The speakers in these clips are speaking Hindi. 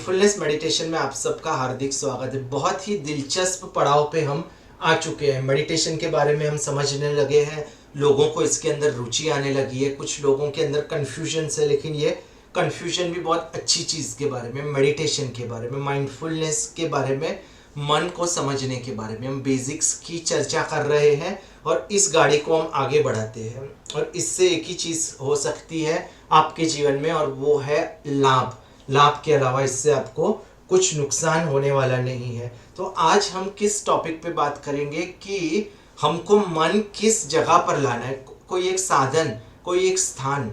माइंडफुलनेस मेडिटेशन में आप सबका हार्दिक स्वागत है। बहुत ही दिलचस्प पड़ाव पे हम आ चुके हैं। मेडिटेशन के बारे में हम समझने लगे हैं, लोगों को इसके अंदर रुचि आने लगी है। कुछ लोगों के अंदर कन्फ्यूजन है, लेकिन ये कन्फ्यूजन भी बहुत अच्छी चीज़ के बारे में, मेडिटेशन के बारे में, माइंडफुलनेस के बारे में, मन को समझने के बारे में हम बेसिक्स की चर्चा कर रहे हैं और इस गाड़ी को हम आगे बढ़ाते हैं। और इससे एक ही चीज़ हो सकती है आपके जीवन में, और वो है लाभ। लाभ के अलावा इससे आपको कुछ नुकसान होने वाला नहीं है। तो आज हम किस टॉपिक पे बात करेंगे कि हमको मन किस जगह पर लाना है। कोई एक साधन, कोई एक स्थान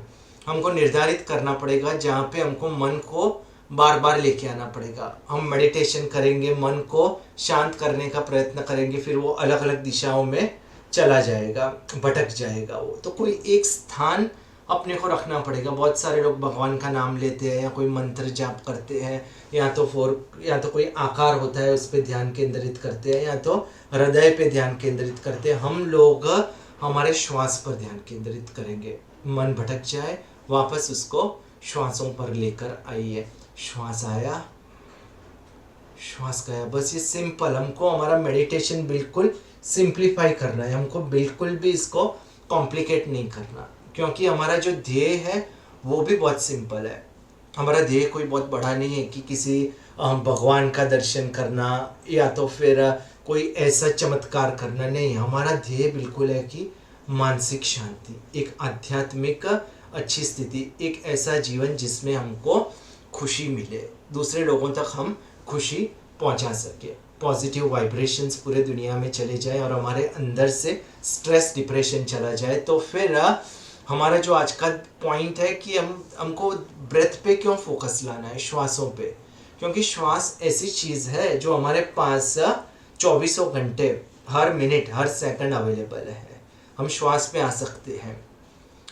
हमको निर्धारित करना पड़ेगा जहाँ पे हमको मन को बार बार लेके आना पड़ेगा। हम मेडिटेशन करेंगे, मन को शांत करने का प्रयत्न करेंगे, फिर वो अलग अलग दिशाओं में चला जाएगा, भटक जाएगा वो। तो कोई एक स्थान अपने को रखना पड़ेगा। बहुत सारे लोग भगवान का नाम लेते हैं या कोई मंत्र जाप करते हैं, या तो कोई आकार होता है उस पर ध्यान केंद्रित करते हैं, या तो हृदय पे ध्यान केंद्रित करते हैं। हम लोग हमारे श्वास पर ध्यान केंद्रित करेंगे। मन भटक जाए, वापस उसको श्वासों पर लेकर आइए। श्वास आया, श्वास गया। बस ये सिंपल, हमको हमारा मेडिटेशन बिल्कुल सिंप्लीफाई करना है। हमको बिल्कुल भी इसको कॉम्प्लिकेट नहीं करना, क्योंकि हमारा जो ध्येय है वो भी बहुत सिंपल है। हमारा ध्येय कोई बहुत बड़ा नहीं है कि किसी भगवान का दर्शन करना या तो फिर कोई ऐसा चमत्कार करना। नहीं, हमारा ध्येय बिल्कुल है कि मानसिक शांति, एक आध्यात्मिक अच्छी स्थिति, एक ऐसा जीवन जिसमें हमको खुशी मिले, दूसरे लोगों तक हम खुशी पहुंचा सके, पॉजिटिव वाइब्रेशंस पूरे दुनिया में चले जाए और हमारे अंदर से स्ट्रेस डिप्रेशन चला जाए। तो फिर हमारा जो आज का पॉइंट है कि हमको ब्रेथ पे क्यों फोकस लाना है, श्वासों पे। क्योंकि श्वास ऐसी चीज़ है जो हमारे पास 24 घंटे, हर मिनट, हर सेकंड अवेलेबल है। हम श्वास पे आ सकते हैं।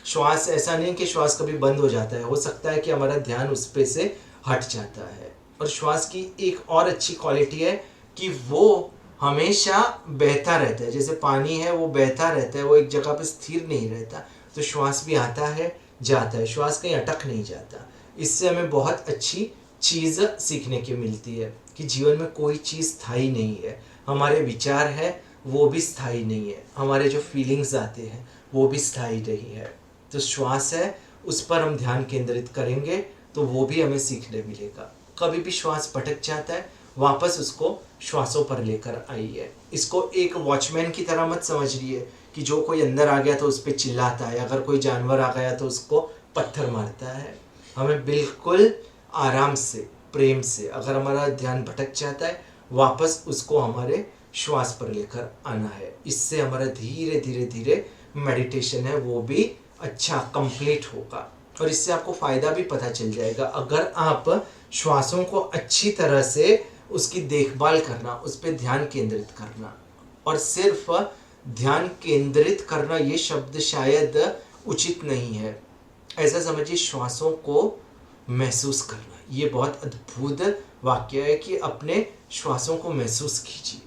श्वास ऐसा नहीं कि श्वास कभी बंद हो जाता है, हो सकता है कि हमारा ध्यान उस पे से हट जाता है। और श्वास की एक और अच्छी क्वालिटी है कि वो हमेशा बहता रहता है। जैसे पानी है, वो बहता रहता है, वो एक जगह पे स्थिर नहीं रहता। तो श्वास भी आता है, जाता है, श्वास कहीं अटक नहीं जाता। इससे हमें बहुत अच्छी चीज़ सीखने की मिलती है कि जीवन में कोई चीज़ स्थायी नहीं है। हमारे विचार है वो भी स्थायी नहीं है, हमारे जो फीलिंग्स आते हैं वो भी स्थायी नहीं है। तो श्वास है, उस पर हम ध्यान केंद्रित करेंगे तो वो भी हमें सीखने मिलेगा। कभी भी श्वास भटक जाता है, वापस उसको श्वासों पर लेकर आइए। इसको एक वॉचमैन की तरह मत समझिए कि जो कोई अंदर आ गया तो उस पर चिल्लाता है, अगर कोई जानवर आ गया तो उसको पत्थर मारता है। हमें बिल्कुल आराम से, प्रेम से, अगर हमारा ध्यान भटक जाता है, वापस उसको हमारे श्वास पर लेकर आना है। इससे हमारा धीरे धीरे धीरे मेडिटेशन है वो भी अच्छा कंप्लीट होगा। और इससे आपको फ़ायदा भी पता चल जाएगा। अगर आप श्वासों को अच्छी तरह से उसकी देखभाल करना, उस पर ध्यान केंद्रित करना, और सिर्फ ध्यान केंद्रित करना ये शब्द शायद उचित नहीं है। ऐसा समझिए, श्वासों को महसूस करना, ये बहुत अद्भुत वाक्य है कि अपने श्वासों को महसूस कीजिए।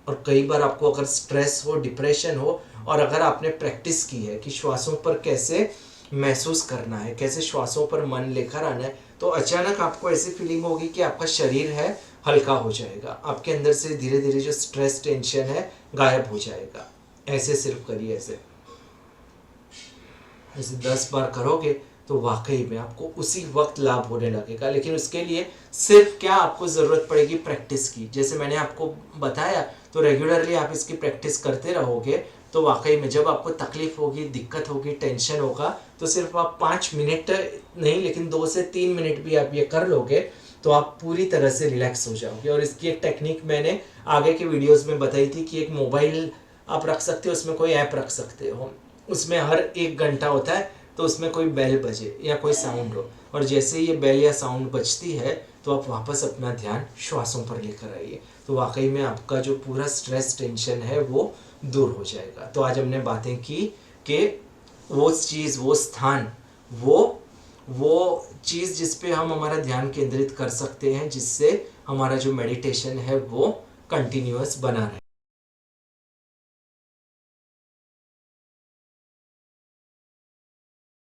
और कई बार आपको अगर स्ट्रेस हो, डिप्रेशन हो, और अगर आपने प्रैक्टिस की है कि श्वासों पर कैसे महसूस करना है, कैसे श्वासों पर मन लेकर आना है, तो अचानक आपको ऐसी फीलिंग होगी कि आपका शरीर है हल्का हो जाएगा। आपके अंदर से धीरे धीरे जो स्ट्रेस, टेंशन है गायब हो जाएगा। ऐसे सिर्फ करिए, ऐसे 10 बार करोगे तो वाकई में आपको उसी वक्त लाभ होने लगेगा। लेकिन उसके लिए सिर्फ क्या आपको ज़रूरत पड़ेगी, प्रैक्टिस की। जैसे मैंने आपको बताया, तो रेगुलरली आप इसकी प्रैक्टिस करते रहोगे तो वाकई में जब आपको तकलीफ होगी, दिक्कत होगी, टेंशन होगा, तो सिर्फ आप 5 मिनट नहीं, लेकिन 2 से 3 मिनट भी आप ये कर लोगे तो आप पूरी तरह से रिलैक्स हो जाओगे। और इसकी एक टेक्निक मैंने आगे के वीडियोस में बताई थी कि एक मोबाइल आप रख सकते हो, उसमें कोई ऐप रख सकते हो, उसमें हर 1 घंटा होता है, तो उसमें कोई बेल बजे या कोई साउंड हो, और जैसे ये बेल या साउंड बजती है तो आप वापस अपना ध्यान श्वासों पर लेकर आइए। तो वाकई में आपका जो पूरा स्ट्रेस, टेंशन है वो दूर हो जाएगा। तो आज हमने बातें की कि वो चीज़, वो स्थान, वो चीज़ जिस पे हम हमारा ध्यान केंद्रित कर सकते हैं, जिससे हमारा जो मेडिटेशन है वो कंटिन्यूअस बना रहे।